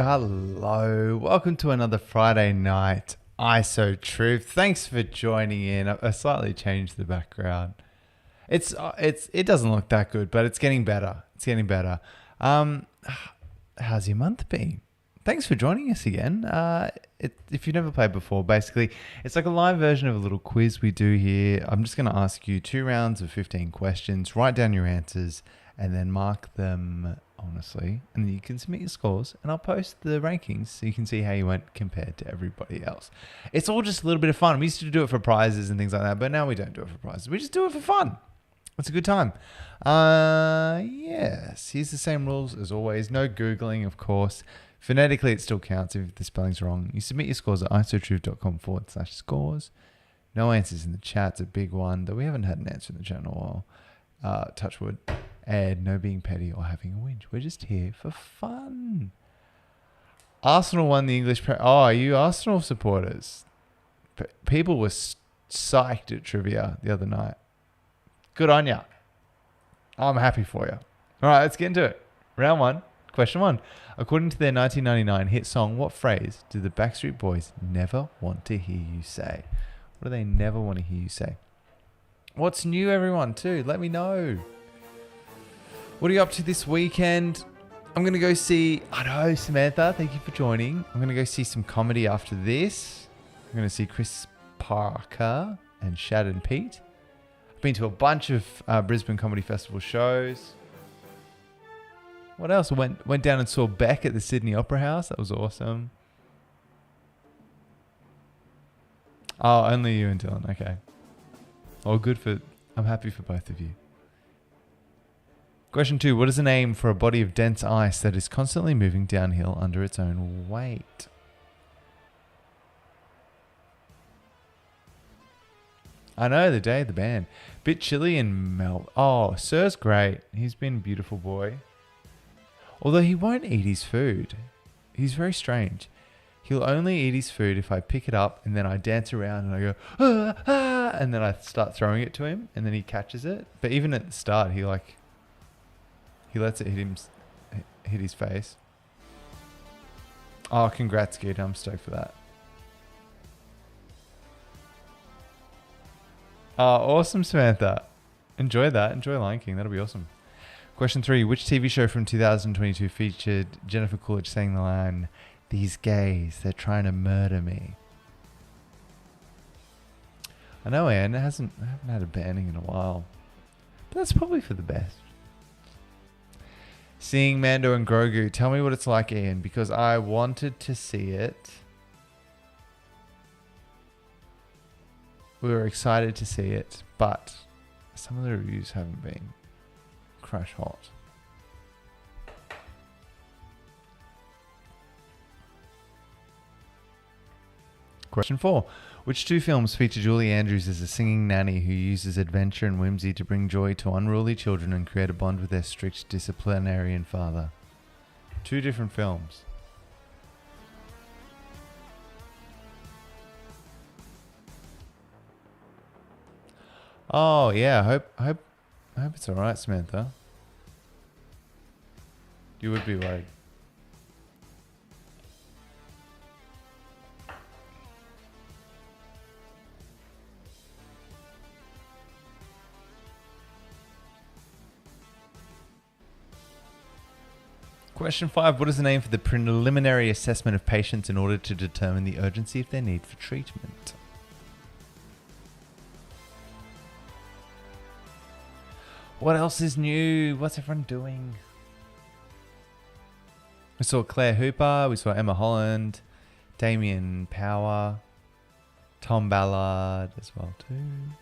Hello. Welcome to another Friday night ISO Truth. Thanks for joining in. I slightly changed the background. It doesn't look that good, but it's getting better. How's your month been? Thanks for joining us again. If you've never played before, basically, it's like a live version of a little quiz we do here. I'm just going to ask you 2 rounds of 15 questions. Write down your answers and then mark them honestly. And then you can submit your scores and I'll post the rankings so you can see how you went compared to everybody else. It's all just a little bit of fun. We used to do it for prizes and things like that, but now we don't do it for prizes. We just do it for fun. It's a good time. Yes, here's the same rules as always. No Googling, of course. Phonetically, it still counts if the spelling's wrong. You submit your scores at isotruth.com/scores. No answers in the chat. It's a big one, though we haven't had an answer in the chat in a while. Touch wood. And no being petty or having a whinge. We're just here for fun. Arsenal won the English... are you Arsenal supporters? People were psyched at trivia the other night. Good on ya. I'm happy for you. All right, let's get into it. Round 1. Question 1. According to their 1999 hit song, what phrase do the Backstreet Boys never want to hear you say? What do they never want to hear you say? What's new, everyone, too? Let me know. What are you up to this weekend? I'm going to go see... I know, Samantha, thank you for joining. I'm going to go see some comedy after this. I'm going to see Chris Parker and Shad and Pete. I've been to a bunch of Brisbane Comedy Festival shows. What else? I went down and saw Beck at the Sydney Opera House. That was awesome. Oh, only you and Dylan. Okay. Oh, good for... I'm happy for both of you. Question 2. What is the name for a body of dense ice that is constantly moving downhill under its own weight? I know, the day of the band. Bit chilly in Melbourne. Oh, Sir's great. He's been a beautiful boy. Although he won't eat his food. He's very strange. He'll only eat his food if I pick it up and then I dance around and I go, and then I start throwing it to him and then he catches it. But even at the start, he lets it hit his face. Oh, congrats, Gita. I'm stoked for that. Oh, awesome, Samantha. Enjoy that. Enjoy Lion King. That'll be awesome. Question 3. Which TV show from 2022 featured Jennifer Coolidge saying the line, "These gays, they're trying to murder me"? I know, Anne. I haven't had a banning in a while. But that's probably for the best. Seeing Mando and Grogu. Tell me what it's like, Ian, because I wanted to see it. We were excited to see it, but some of the reviews haven't been crash hot. Question 4. Which 2 films feature Julie Andrews as a singing nanny who uses adventure and whimsy to bring joy to unruly children and create a bond with their strict disciplinarian father? 2 different films. Oh yeah, I hope it's all right, Samantha. You would be worried. Question 5. What is the name for the preliminary assessment of patients in order to determine the urgency of their need for treatment? What else is new? What's everyone doing? We saw Claire Hooper. We saw Emma Holland. Damien Power. Tom Ballard as well too.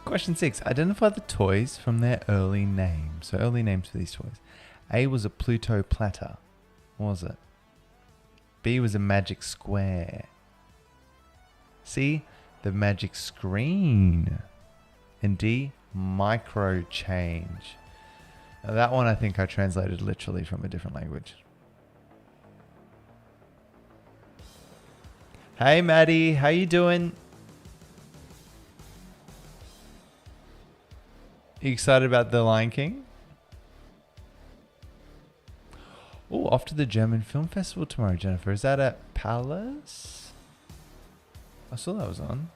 Question 6. Identify the toys from their early names. So early names for these toys. A was a Pluto platter. What was it? B was a magic square. C, the magic screen. And D, micro change. Now that one I think I translated literally from a different language. Hey Maddie, how you doing? You excited about The Lion King? Oh, off to the German Film Festival tomorrow, Jennifer. Is that at Palace? I saw that was on.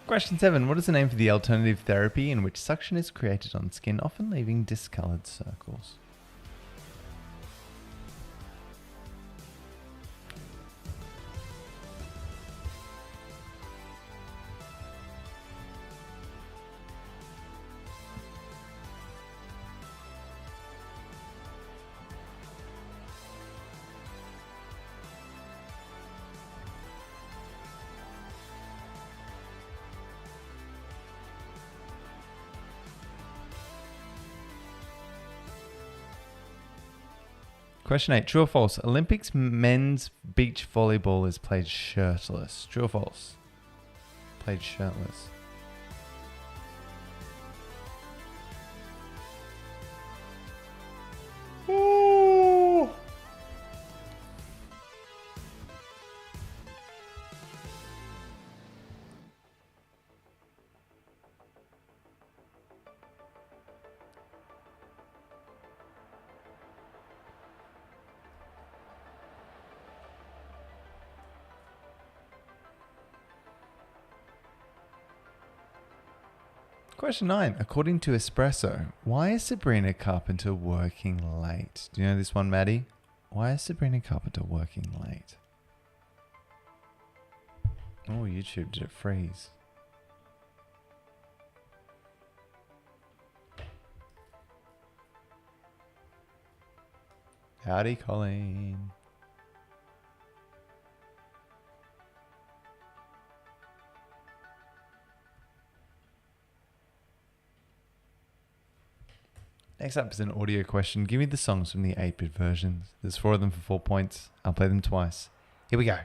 Question 7. What is the name for the alternative therapy in which suction is created on skin, often leaving discolored circles? Question 8. True or false? Olympics men's beach volleyball is played shirtless. True or false? Played shirtless. Ooh. Question 9. According to Espresso, why is Sabrina Carpenter working late? Do you know this one, Maddie? Why is Sabrina Carpenter working late? Oh, YouTube, did it freeze? Howdy, Colleen. Next up is an audio question. Give me the songs from the 8-bit versions. There's 4 of them for 4 points. I'll play them twice. Here we go.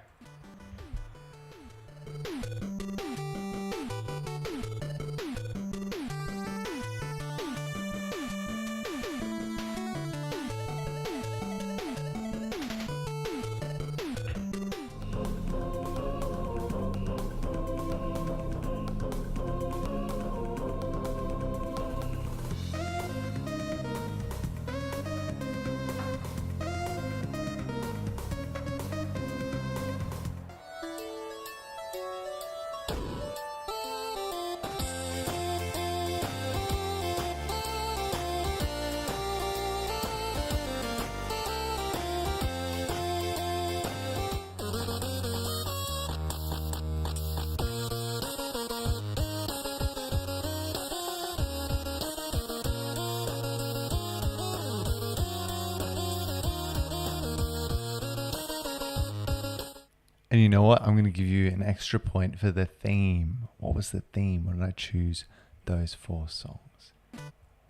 And you know what? I'm going to give you an extra point for the theme. What was the theme? What did I choose those 4 songs?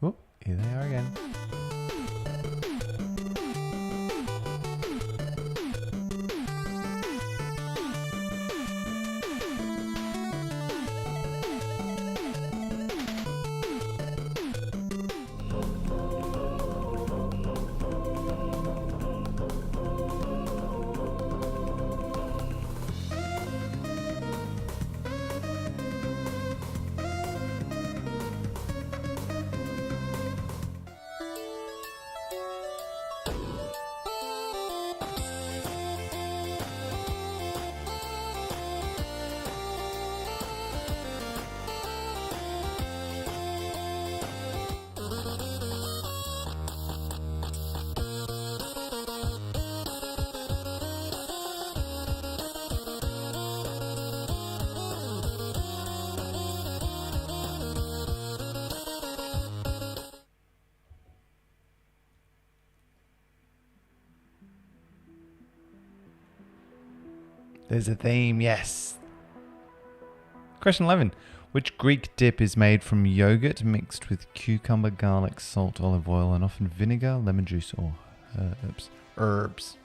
Oh, here they are again. There's a theme, yes. Question 11. Which Greek dip is made from yogurt mixed with cucumber, garlic, salt, olive oil, and often vinegar, lemon juice, or herbs?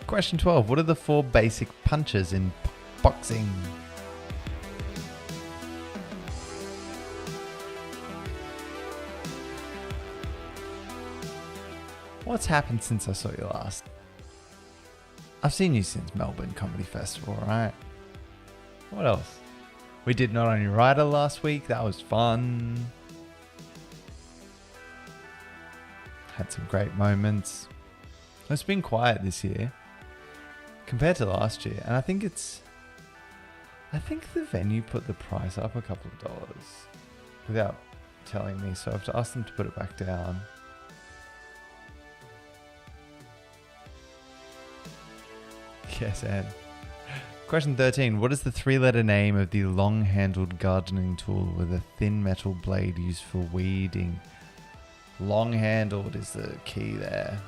Question 12. What are the 4 basic punches in boxing? What's happened since I saw you last? I've seen you since Melbourne Comedy Festival, right? What else? We did Not On Your Rider last week. That was fun. Had some great moments. It's been quiet this year compared to last year, and I think the venue put the price up a couple of dollars without telling me, so I have to ask them to put it back down. Yes, Ed. Question 13. What is the 3-letter name of the long-handled gardening tool with a thin metal blade used for weeding? Long-handled is the key there.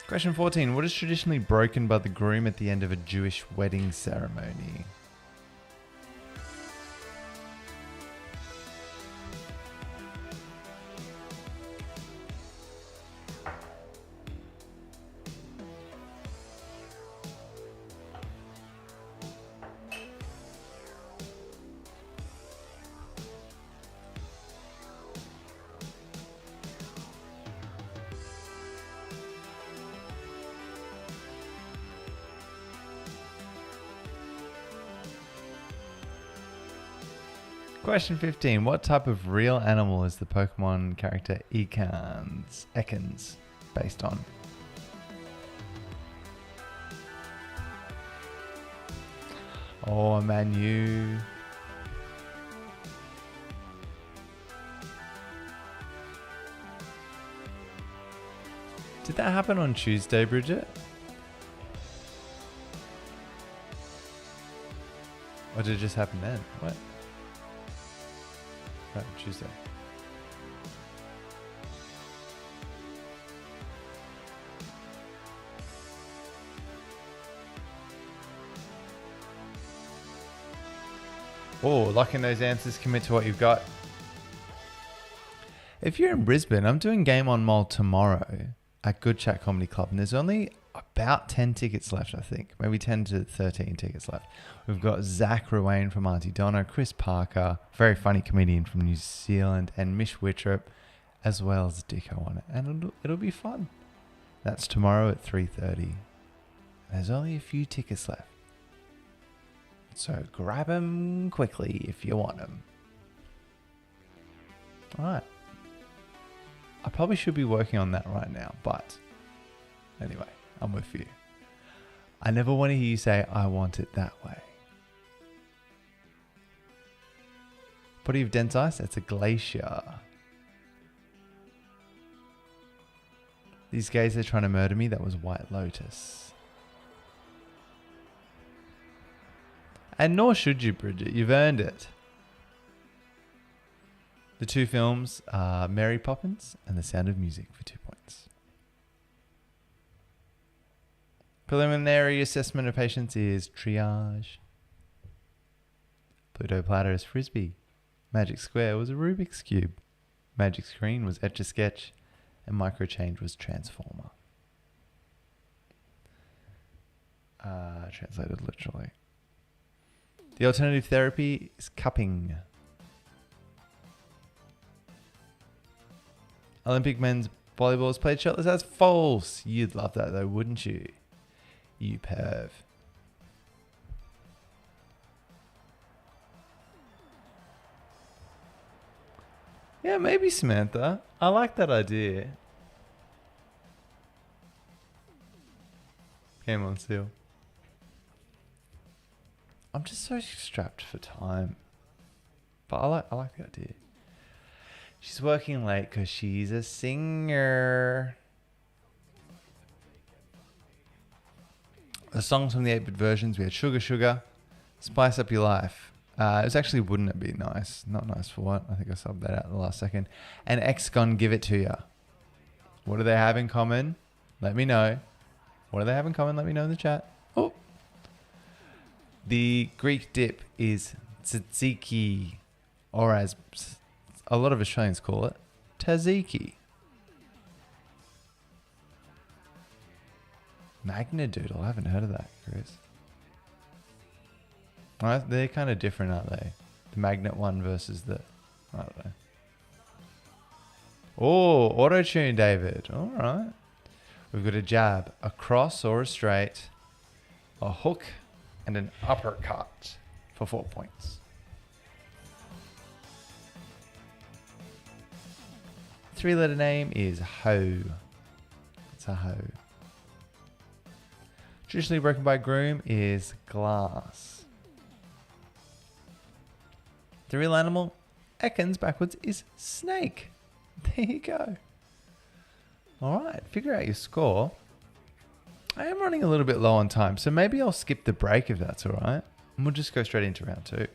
Question 14. What is traditionally broken by the groom at the end of a Jewish wedding ceremony? Question 15. What type of real animal is the Pokemon character Ekans based on? Oh, Manu. Did that happen on Tuesday, Bridget? Or did it just happen then? What? No, Tuesday. Oh, lock in those answers, commit to what you've got. If you're in Brisbane, I'm doing Game on Mall tomorrow at Good Chat Comedy Club, and there's only about 10 tickets left, I think. Maybe 10 to 13 tickets left. We've got Zach Ruane from Auntie Donna, Chris Parker, very funny comedian from New Zealand, and Mish Wittrup, as well as Dicko on it. And it'll be fun. That's tomorrow at 3:30. There's only a few tickets left. So grab them quickly if you want them. All right. I probably should be working on that right now, but anyway, I'm with you. I never want to hear you say, I want it that way. Body of dense ice, that's a glacier. These guys are trying to murder me, that was White Lotus. And nor should you, Bridget, you've earned it. The 2 films are Mary Poppins and The Sound of Music for 2 points. Preliminary assessment of patience is triage. Pluto platter is frisbee. Magic Square was a Rubik's Cube. Magic Screen was Etch-a-Sketch. And Microchange was Transformer. Translated literally. The alternative therapy is cupping. Olympic men's volleyball is played shirtless. That's false. You'd love that though, wouldn't you? You perv. Yeah, maybe Samantha. I like that idea. Came on Seal. I'm just so strapped for time. But I like the idea. She's working late because she's a singer. The songs from the 8-bit versions, we had Sugar Sugar, Spice Up Your Life. It was actually Wouldn't It Be Nice? Not Nice for What? I think I subbed that out at the last second. And X-Gon Give It To Ya. What do they have in common? Let me know. What do they have in common? Let me know in the chat. Oh. The Greek dip is tzatziki, or as a lot of Australians call it, tzatziki. Magnadoodle. I haven't heard of that, Chris. They're kind of different, aren't they? The magnet one versus the... I don't know. Oh, auto-tune, David. All right. We've got a jab, a cross or a straight, a hook, and an uppercut for 4 points. Three-letter name is Ho. It's a Ho. Traditionally broken by groom is glass. The real animal, Ekans backwards, is snake. There you go. All right, figure out your score. I am running a little bit low on time, so maybe I'll skip the break if that's all right. And we'll just go straight into round 2.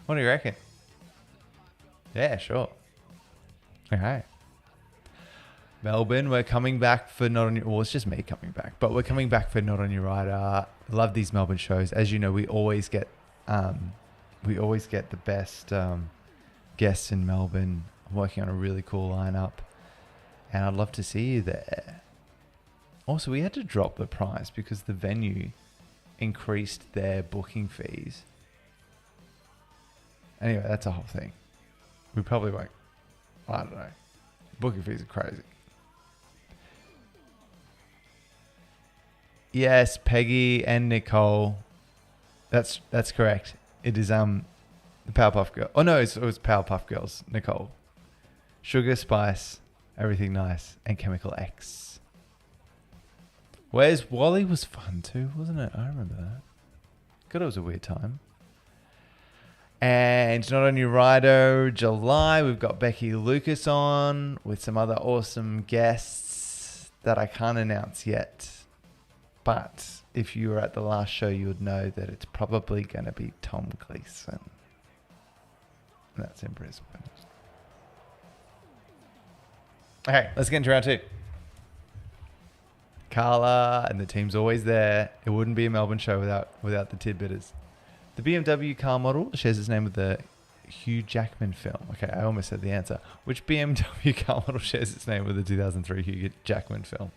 What do you reckon? Yeah, sure. Okay. Melbourne, we're coming back for Not On Your... Well, it's just me coming back, but we're coming back for Not On Your Rider. Love these Melbourne shows. As you know, we always get the best guests in Melbourne. I'm working on a really cool lineup, and I'd love to see you there. Also, we had to drop the price because the venue increased their booking fees. Anyway, that's a whole thing. We probably won't. I don't know. Booking fees are crazy. Yes, Peggy and Nicole. That's correct. It is the Powerpuff Girl. Oh no, it was Powerpuff Girls. Nicole, Sugar, Spice, Everything Nice, and Chemical X. Where's Wally was fun too, wasn't it? I remember that. God, it was a weird time. And Not On Your Rider, July, we've got Becky Lucas on with some other awesome guests that I can't announce yet. But if you were at the last show, you would know that it's probably going to be Tom Gleeson. And that's in Brisbane. Okay, let's get into round 2. Carla and the team's always there. It wouldn't be a Melbourne show without the tidbitters. The BMW car model shares its name with the Hugh Jackman film. Okay, I almost said the answer. Which BMW car model shares its name with the 2003 Hugh Jackman film?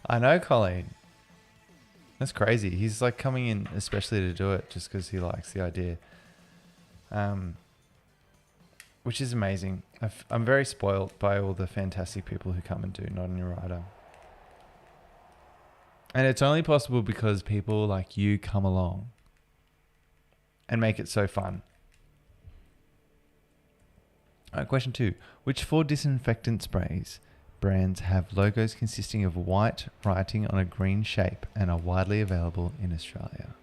I know, Colleen. That's crazy. He's like coming in especially to do it just because he likes the idea. Which is amazing. I'm very spoiled by all the fantastic people who come and do Not On Your Rider. And it's only possible because people like you come along and make it so fun. All right, question 2. Which 4 disinfectant sprays brands have logos consisting of white writing on a green shape and are widely available in Australia?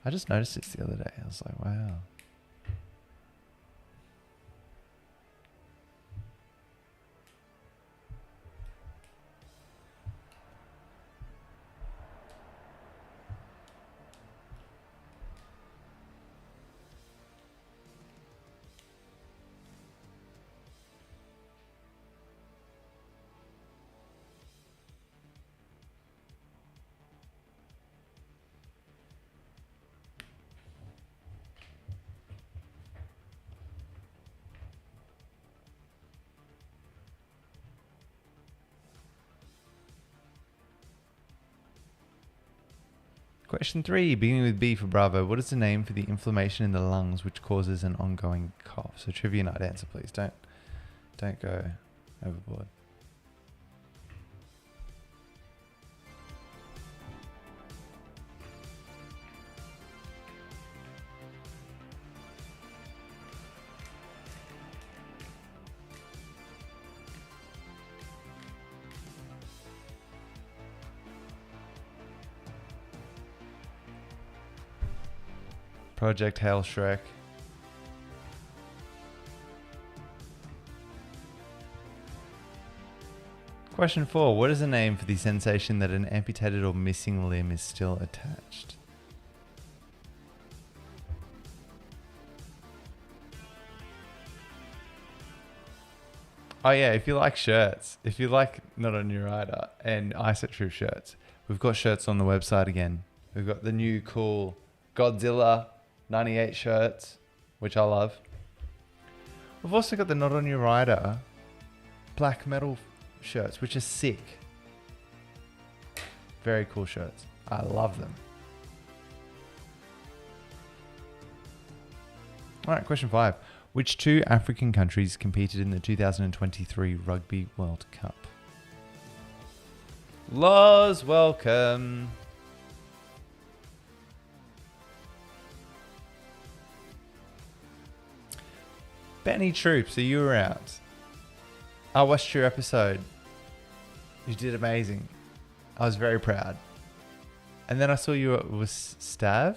I just noticed this the other day. I was like, wow. Question 3, beginning with B for Bravo. What is the name for the inflammation in the lungs which causes an ongoing cough? So trivia night answer, please. Don't go overboard. Project Hail Shrek. Question 4. What is the name for the sensation that an amputated or missing limb is still attached? Oh yeah, if you like shirts, if you like Not On Your Rider and Isotruth shirts, we've got shirts on the website again. We've got the new cool Godzilla 98 shirts, which I love. We've also got the Not On Your Rider black metal shirts, which are sick. Very cool shirts. I love them. All right, question 5. Which 2 African countries competed in the 2023 Rugby World Cup? Loz, welcome. Benny Troops, are you around? I watched your episode. You did amazing. I was very proud. And then I saw you with Stav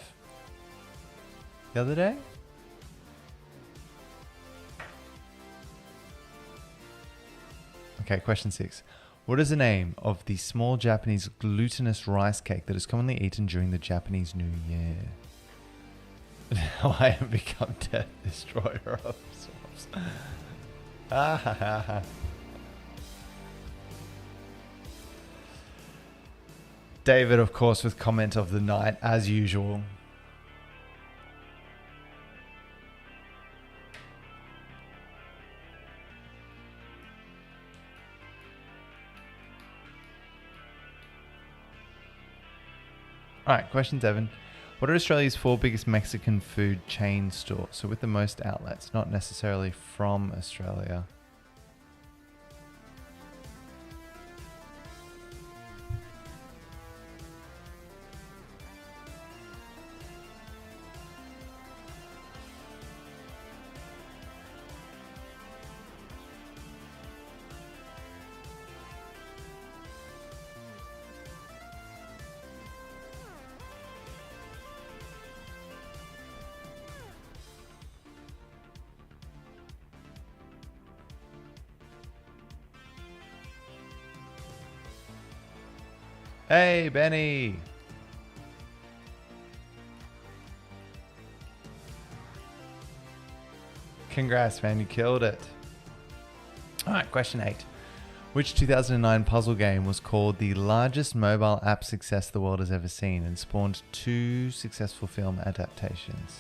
the other day. Okay, question 6. What is the name of the small Japanese glutinous rice cake that is commonly eaten during the Japanese New Year? Now I have become Death Destroyer of sorts. David, of course, with comment of the night, as usual. All right, question 7. What are Australia's 4 biggest Mexican food chain stores? So with the most outlets, not necessarily from Australia. Hey, Benny. Congrats, man. You killed it. All right, question 8. Which 2009 puzzle game was called the largest mobile app success the world has ever seen and spawned 2 successful film adaptations?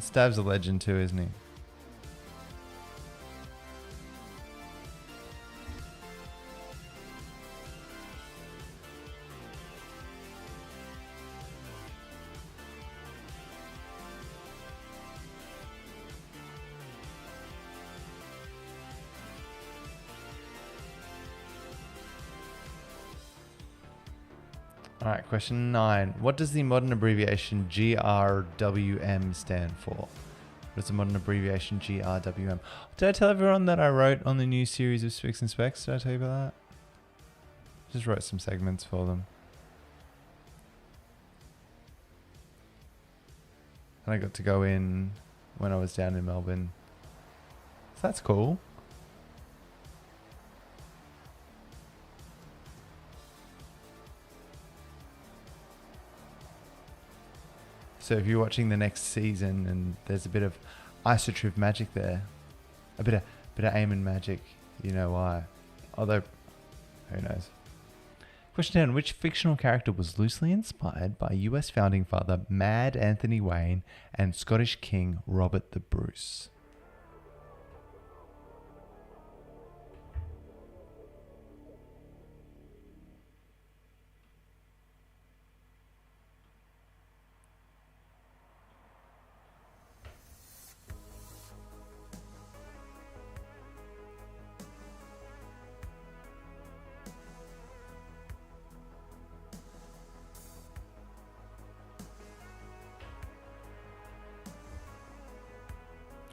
Stav's a legend too, isn't he? All right, question 9. What does the modern abbreviation GRWM stand for? What is the modern abbreviation GRWM? Did I tell everyone that I wrote on the new series of Spicks and Specs? Did I tell you about that? Just wrote some segments for them. And I got to go in when I was down in Melbourne. So that's cool. So if you're watching the next season and there's a bit of Isotruth magic there, a bit of Eamon magic, you know why. Although, who knows. Question 10. Which fictional character was loosely inspired by US founding father Mad Anthony Wayne and Scottish King Robert the Bruce?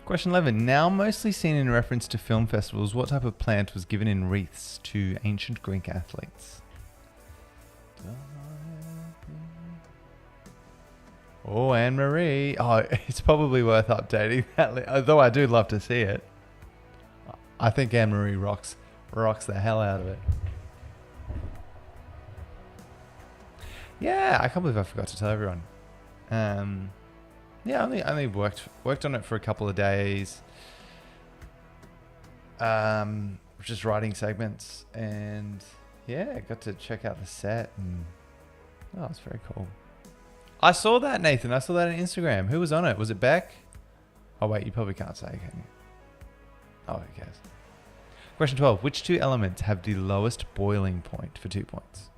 Question 11. Now mostly seen in reference to film festivals, what type of plant was given in wreaths to ancient Greek athletes? Oh, Anne-Marie. Oh, it's probably worth updating that. Although I do love to see it. I think Anne-Marie rocks the hell out of it. Yeah, I can't believe I forgot to tell everyone. Yeah, I only worked on it for a couple of days. Just writing segments, and yeah, got to check out the set, and oh, it's very cool. I saw that, Nathan. I saw that on Instagram. Who was on it? Was it Beck? Oh wait, you probably can't say, can you? Oh, who cares? Question 12. Which two elements have the lowest boiling point for 2 points?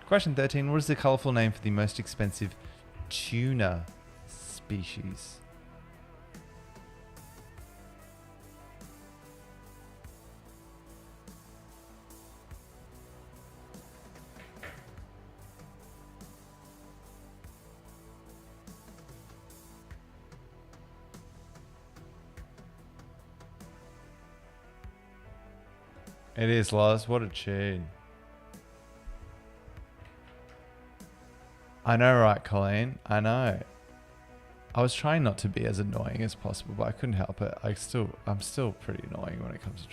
Question 13. What is the colourful name for the most expensive tuna species? It is, Loz. What a tune. I know, right, Colleen? I know. I was trying not to be as annoying as possible, but I couldn't help it. I'm still pretty annoying when it comes to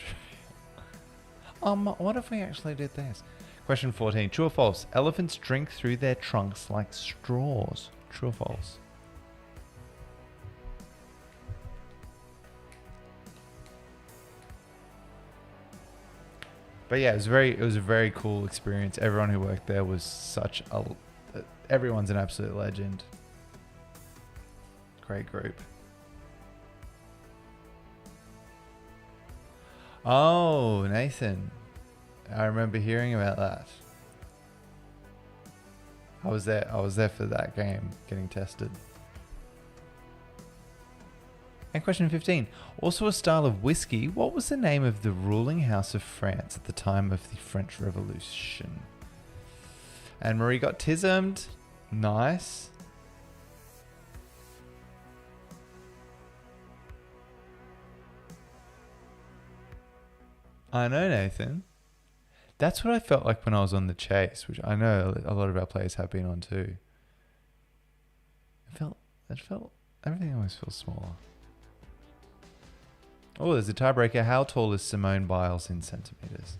trivia. What if we actually did this? Question 14. True or false? Elephants drink through their trunks like straws. True or false? But yeah, it was a very cool experience. Everyone who worked there was everyone's an absolute legend. Great group. Oh, Nathan. I remember hearing about that. I was there for that game, getting tested. And question 15. Also a style of whiskey, what was the name of the ruling house of France at the time of the French Revolution? Anne-Marie got tismed. Nice. I know, Nathan. That's what I felt like when I was on The Chase, which I know a lot of our players have been on too. Everything always feels smaller. Oh, there's a tiebreaker. How tall is Simone Biles in centimeters?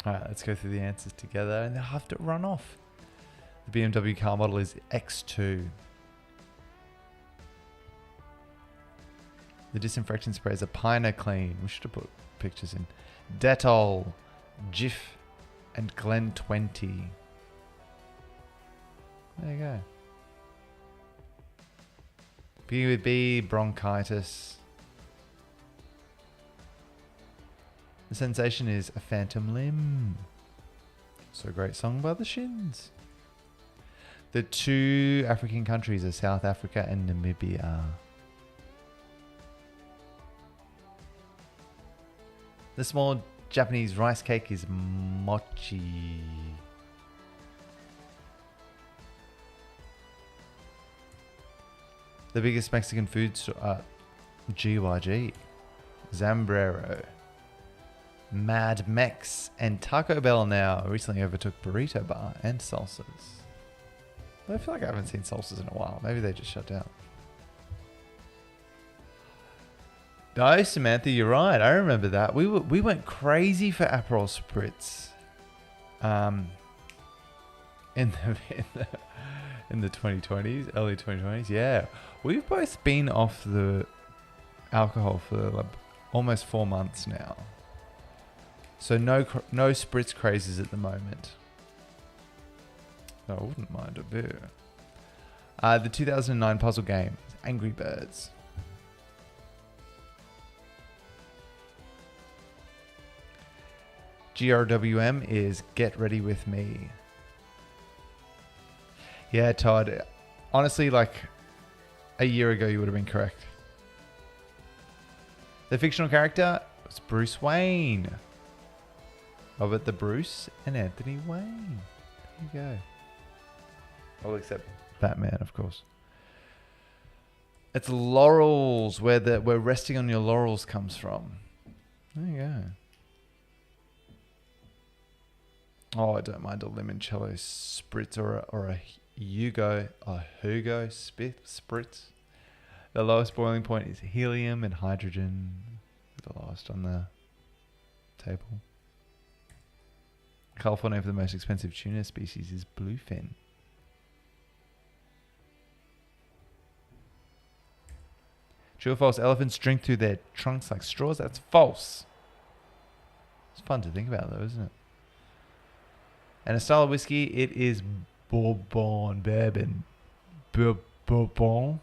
All right, let's go through the answers together, and they'll have to run off. The BMW car model is X2. The disinfectant spray is a Pine-A-Clean. We should have put pictures in. Dettol, Jif, and Glen 20. There you go. B with B, bronchitis. The sensation is a phantom limb. So great song by the Shins. The two African countries are South Africa and Namibia. The small Japanese rice cake is mochi. The biggest Mexican food store, GYG, Zambrero, Mad Mex, and Taco Bell now recently overtook Burrito Bar and Salsas. I feel like I haven't seen Salsas in a while. Maybe they just shut down. No, Samantha, you're right. I remember that. We went crazy for Aperol Spritz. In the 2020s, early 2020s. Yeah, we've both been off the alcohol for like almost 4 months now. So no spritz crazes at the moment. No, I wouldn't mind a beer. The 2009 puzzle game is Angry Birds. GRWM is Get Ready With Me. Yeah, Todd. Honestly, like a year ago, you would have been correct. The fictional character was Bruce Wayne. Robert the Bruce and Anthony Wayne. There you go. All except Batman, of course. It's laurels, where resting on your laurels comes from. There you go. Oh, I don't mind a limoncello spritz or a Hugo spritz. The lowest boiling point is helium and hydrogen. The lowest on the table. California for the most expensive tuna species is bluefin. True or false? Elephants drink through their trunks like straws. That's false. It's fun to think about, though, isn't it? And a style of whiskey, it is Bourbon. Bourbon.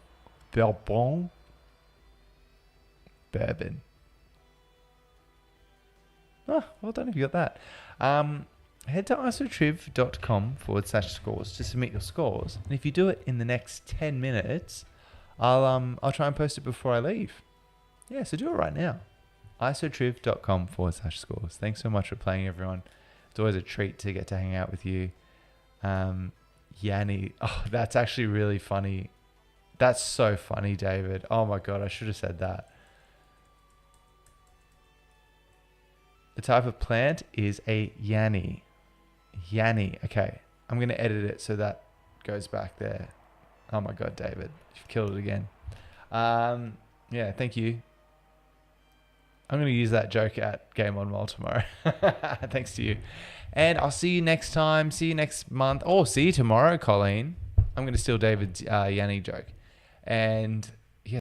Ah, well done if you got that. Head to isotriv.com/scores to submit your scores. And if you do it in the next 10 minutes, I'll try and post it before I leave. Yeah, so do it right now. isotriv.com/scores. Thanks so much for playing, everyone. It's always a treat to get to hang out with you. Yanni. Oh, that's actually really funny. That's so funny, David. Oh my God, I should have said that. The type of plant is a Yanni. Yanni. Okay. I'm going to edit it so that goes back there. Oh my God, David. You've killed it again. Yeah, thank you. I'm going to use that joke at Game On Mall tomorrow. Thanks to you. And I'll see you next time. See you next month. Oh, see you tomorrow, Colleen. I'm going to steal David's Yanni joke. And